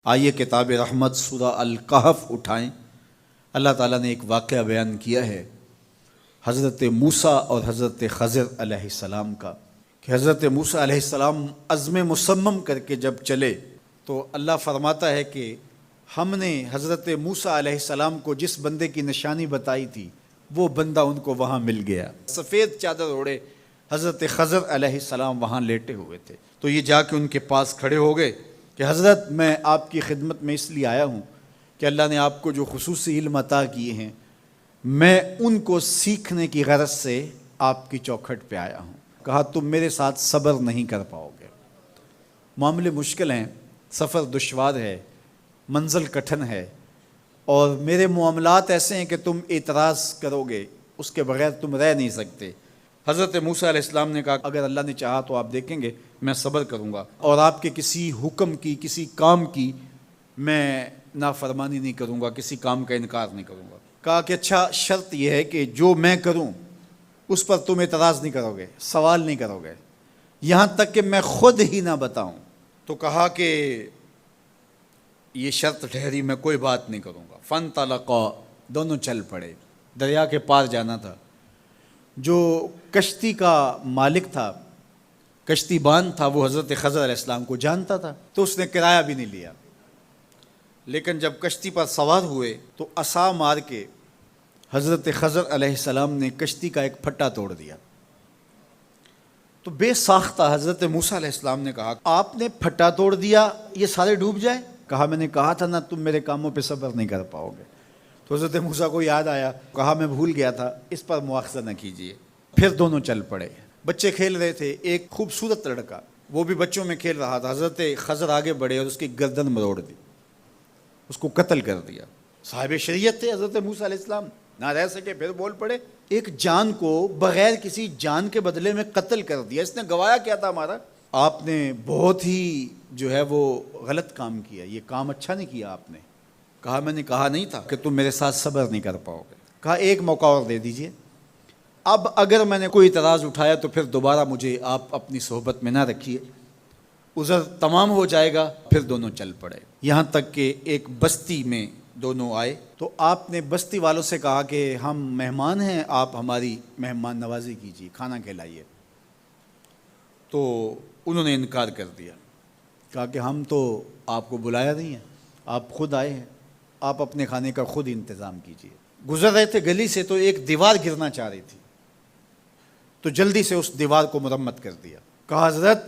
آئیے کتاب رحمت سورہ الکہف اٹھائیں۔ اللہ تعالیٰ نے ایک واقعہ بیان کیا ہے حضرت موسیٰ اور حضرت خضر علیہ السلام کا، کہ حضرت موسیٰ علیہ السلام عزم مصمم کر کے جب چلے تو اللہ فرماتا ہے کہ ہم نے حضرت موسیٰ علیہ السلام کو جس بندے کی نشانی بتائی تھی وہ بندہ ان کو وہاں مل گیا۔ سفید چادر اوڑھے حضرت خضر علیہ السلام وہاں لیٹے ہوئے تھے، تو یہ جا کے ان کے پاس کھڑے ہو گئے کہ حضرت میں آپ کی خدمت میں اس لیے آیا ہوں کہ اللہ نے آپ کو جو خصوصی علم عطا کیے ہیں میں ان کو سیکھنے کی غرض سے آپ کی چوکھٹ پہ آیا ہوں۔ کہا تم میرے ساتھ صبر نہیں کر پاؤ گے، معاملے مشکل ہیں، سفر دشوار ہے، منزل کٹھن ہے، اور میرے معاملات ایسے ہیں کہ تم اعتراض کرو گے اس کے بغیر تم رہ نہیں سکتے۔ حضرت موسیٰ علیہ السلام نے کہا اگر اللہ نے چاہا تو آپ دیکھیں گے میں صبر کروں گا اور آپ کے کسی حکم کی کسی کام کی میں نافرمانی نہیں کروں گا، کسی کام کا انکار نہیں کروں گا۔ کہا کہ اچھا شرط یہ ہے کہ جو میں کروں اس پر تم اعتراض نہیں کرو گے، سوال نہیں کرو گے، یہاں تک کہ میں خود ہی نہ بتاؤں۔ تو کہا کہ یہ شرط ٹھہری، میں کوئی بات نہیں کروں گا۔ فانطلقا، دونوں چل پڑے، دریا کے پار جانا تھا۔ جو کشتی کا مالک تھا، کشتی بان تھا، وہ حضرت خضر علیہ السلام کو جانتا تھا تو اس نے کرایہ بھی نہیں لیا، لیکن جب کشتی پر سوار ہوئے تو عصا مار کے حضرت خضر علیہ السلام نے کشتی کا ایک پھٹا توڑ دیا۔ تو بے ساختہ حضرت موسیٰ علیہ السلام نے کہا آپ نے پھٹا توڑ دیا، یہ سارے ڈوب جائے؟ کہا میں نے کہا تھا نا تم میرے کاموں پہ صبر نہیں کر پاؤ گے۔ تو حضرت موسیٰ کو یاد آیا، کہا میں بھول گیا تھا، اس پر مواخذہ نہ کیجیے۔ پھر دونوں چل پڑے، بچے کھیل رہے تھے، ایک خوبصورت لڑکا وہ بھی بچوں میں کھیل رہا تھا۔ حضرت خضر آگے بڑھے اور اس کی گردن مروڑ دی، اس کو قتل کر دیا۔ صاحب شریعت تھے حضرت موسیٰ علیہ السلام، نہ رہ سکے، پھر بول پڑے ایک جان کو بغیر کسی جان کے بدلے میں قتل کر دیا، اس نے گوایا کیا تھا ہمارا؟ آپ نے بہت ہی جو ہے وہ غلط کام کیا، یہ کام اچھا نہیں کیا آپ نے۔ کہا میں نے کہا نہیں تھا کہ تم میرے ساتھ صبر نہیں کر پاؤ گے۔ کہا ایک موقع اور دے دیجئے، اب اگر میں نے کوئی اعتراض اٹھایا تو پھر دوبارہ مجھے آپ اپنی صحبت میں نہ رکھیے، عذر تمام ہو جائے گا۔ پھر دونوں چل پڑے، یہاں تک کہ ایک بستی میں دونوں آئے تو آپ نے بستی والوں سے کہا کہ ہم مہمان ہیں، آپ ہماری مہمان نوازی کیجیے، کھانا کھلائیے۔ تو انہوں نے انکار کر دیا، کہا کہ ہم تو آپ کو بلایا نہیں ہے، آپ خود آئے ہیں، آپ اپنے کھانے کا خود انتظام کیجیے۔ گزر رہے تھے گلی سے تو ایک دیوار گرنا چاہ رہی تھی، تو جلدی سے اس دیوار کو مرمت کر دیا۔ کہا حضرت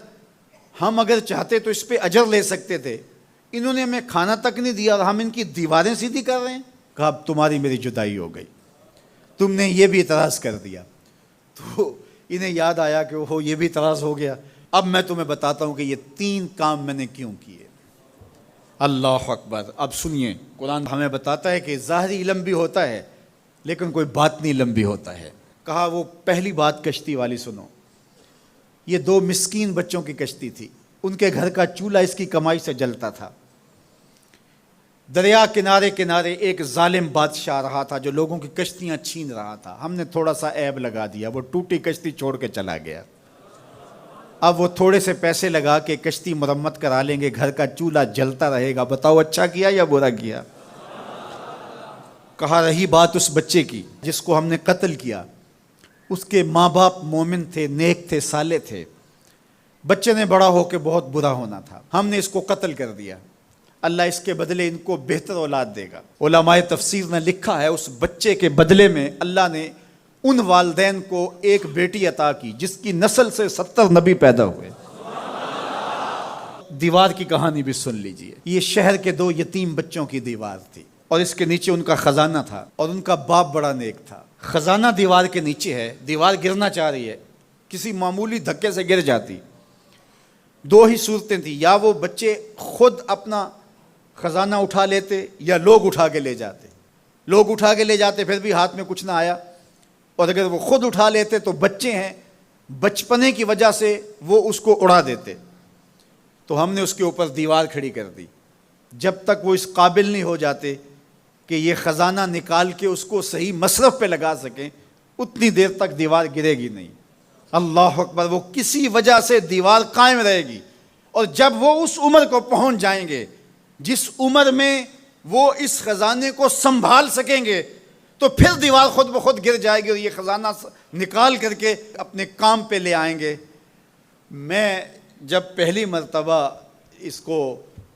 ہم اگر چاہتے تو اس پہ اجر لے سکتے تھے، انہوں نے ہمیں کھانا تک نہیں دیا اور ہم ان کی دیواریں سیدھی کر رہے ہیں۔ کہا اب تمہاری میری جدائی ہو گئی، تم نے یہ بھی اعتراض کر دیا۔ تو انہیں یاد آیا کہ وہ یہ بھی اعتراض ہو گیا۔ اب میں تمہیں بتاتا ہوں کہ یہ 3 کام میں نے کیوں کیے۔ اللہ اکبر۔ اب سنیے، قرآن ہمیں بتاتا ہے کہ ظاہری علم بھی ہوتا ہے لیکن کوئی باطنی علم بھی ہوتا ہے۔ کہا وہ پہلی بات کشتی والی سنو، یہ 2 مسکین بچوں کی کشتی تھی، ان کے گھر کا چولہا اس کی کمائی سے جلتا تھا۔ دریا کنارے کنارے ایک ظالم بادشاہ رہا تھا جو لوگوں کی کشتیاں چھین رہا تھا، ہم نے تھوڑا سا عیب لگا دیا، وہ ٹوٹی کشتی چھوڑ کے چلا گیا۔ اب وہ تھوڑے سے پیسے لگا کے کشتی مرمت کرا لیں گے، گھر کا چولہا جلتا رہے گا، بتاؤ اچھا کیا یا برا کیا؟ کہا رہی بات اس بچے کی جس کو ہم نے قتل کیا، اس کے ماں باپ مومن تھے، نیک تھے، صالح تھے، بچے نے بڑا ہو کے بہت برا ہونا تھا، ہم نے اس کو قتل کر دیا، اللہ اس کے بدلے ان کو بہتر اولاد دے گا۔ علماء تفسیر نے لکھا ہے اس بچے کے بدلے میں اللہ نے ان والدین کو ایک بیٹی عطا کی جس کی نسل سے 70 نبی پیدا ہوئے۔ دیوار کی کہانی بھی سن لیجئے، یہ شہر کے 2 یتیم بچوں کی دیوار تھی اور اس کے نیچے ان کا خزانہ تھا اور ان کا باپ بڑا نیک تھا۔ خزانہ دیوار کے نیچے ہے، دیوار گرنا چاہ رہی ہے، کسی معمولی دھکے سے گر جاتی۔ 2 ہی صورتیں تھیں، یا وہ بچے خود اپنا خزانہ اٹھا لیتے یا لوگ اٹھا کے لے جاتے۔ لوگ اٹھا کے لے جاتے پھر بھی ہاتھ میں کچھ نہ آیا، اور اگر وہ خود اٹھا لیتے تو بچے ہیں، بچپنے کی وجہ سے وہ اس کو اڑا دیتے۔ تو ہم نے اس کے اوپر دیوار کھڑی کر دی، جب تک وہ اس قابل نہیں ہو جاتے کہ یہ خزانہ نکال کے اس کو صحیح مصرف پہ لگا سکیں، اتنی دیر تک دیوار گرے گی نہیں۔ اللہ اکبر۔ وہ کسی وجہ سے دیوار قائم رہے گی، اور جب وہ اس عمر کو پہنچ جائیں گے جس عمر میں وہ اس خزانے کو سنبھال سکیں گے تو پھر دیوار خود بخود گر جائے گی اور یہ خزانہ نکال کر کے اپنے کام پہ لے آئیں گے۔ میں جب پہلی مرتبہ اس کو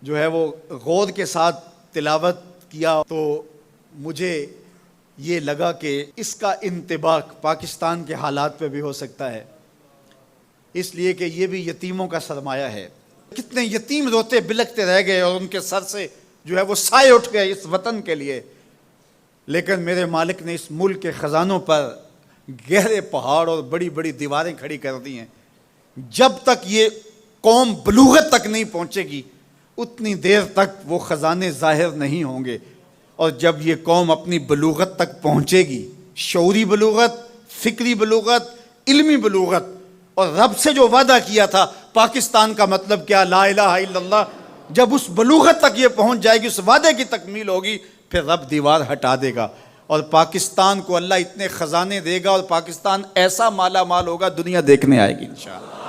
جو ہے وہ غور کے ساتھ تلاوت کیا تو مجھے یہ لگا کہ اس کا انطباق پاکستان کے حالات پہ بھی ہو سکتا ہے، اس لیے کہ یہ بھی یتیموں کا سرمایہ ہے۔ کتنے یتیم روتے بلکتے رہ گئے اور ان کے سر سے جو ہے وہ سائے اٹھ گئے اس وطن کے لیے، لیکن میرے مالک نے اس ملک کے خزانوں پر گہرے پہاڑ اور بڑی بڑی دیواریں کھڑی کر دی ہیں۔ جب تک یہ قوم بلوغت تک نہیں پہنچے گی اتنی دیر تک وہ خزانے ظاہر نہیں ہوں گے، اور جب یہ قوم اپنی بلوغت تک پہنچے گی، شعوری بلوغت، فکری بلوغت، علمی بلوغت، اور رب سے جو وعدہ کیا تھا پاکستان کا مطلب کیا، لا الہ الا اللہ، جب اس بلوغت تک یہ پہنچ جائے گی، اس وعدے کی تکمیل ہوگی، پھر رب دیوار ہٹا دے گا اور پاکستان کو اللہ اتنے خزانے دے گا اور پاکستان ایسا مالا مال ہوگا دنیا دیکھنے آئے گی انشاءاللہ۔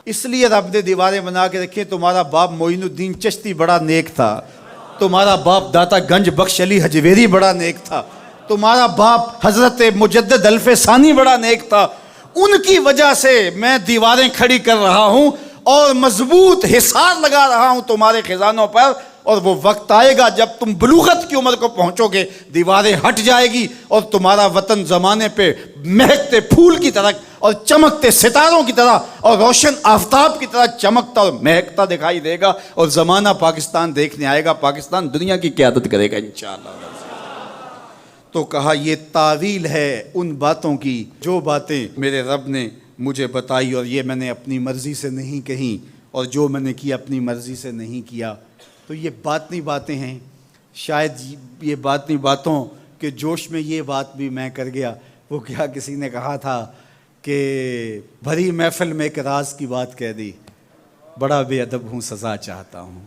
اس لیے رب نے دیواریں بنا کے رکھی۔ تمہارا باپ معین الدین چشتی بڑا نیک تھا، تمہارا باپ داتا گنج بخش علی حجویری بڑا نیک تھا، تمہارا باپ حضرت مجدد الف ثانی بڑا نیک تھا، ان کی وجہ سے میں دیواریں کھڑی کر رہا ہوں اور مضبوط حصار لگا رہا ہوں تمہارے خزانوں پر، اور وہ وقت آئے گا جب تم بلوغت کی عمر کو پہنچو گے دیواریں ہٹ جائے گی اور تمہارا وطن زمانے پہ مہکتے پھول کی طرح اور چمکتے ستاروں کی طرح اور روشن آفتاب کی طرح چمکتا اور مہکتا دکھائی دے گا، اور زمانہ پاکستان دیکھنے آئے گا، پاکستان دنیا کی قیادت کرے گا انشاءاللہ۔ تو کہا یہ تعویل ہے ان باتوں کی جو باتیں میرے رب نے مجھے بتائی، اور یہ میں نے اپنی مرضی سے نہیں کہیں، اور جو میں نے کیا اپنی مرضی سے نہیں کیا۔ تو یہ باطنی باتیں ہیں، شاید یہ باطنی باتوں کے جوش میں یہ بات بھی میں کر گیا۔ وہ کیا کسی نے کہا تھا کہ بھری محفل میں ایک راز کی بات کہہ دی، بڑا بے ادب ہوں سزا چاہتا ہوں۔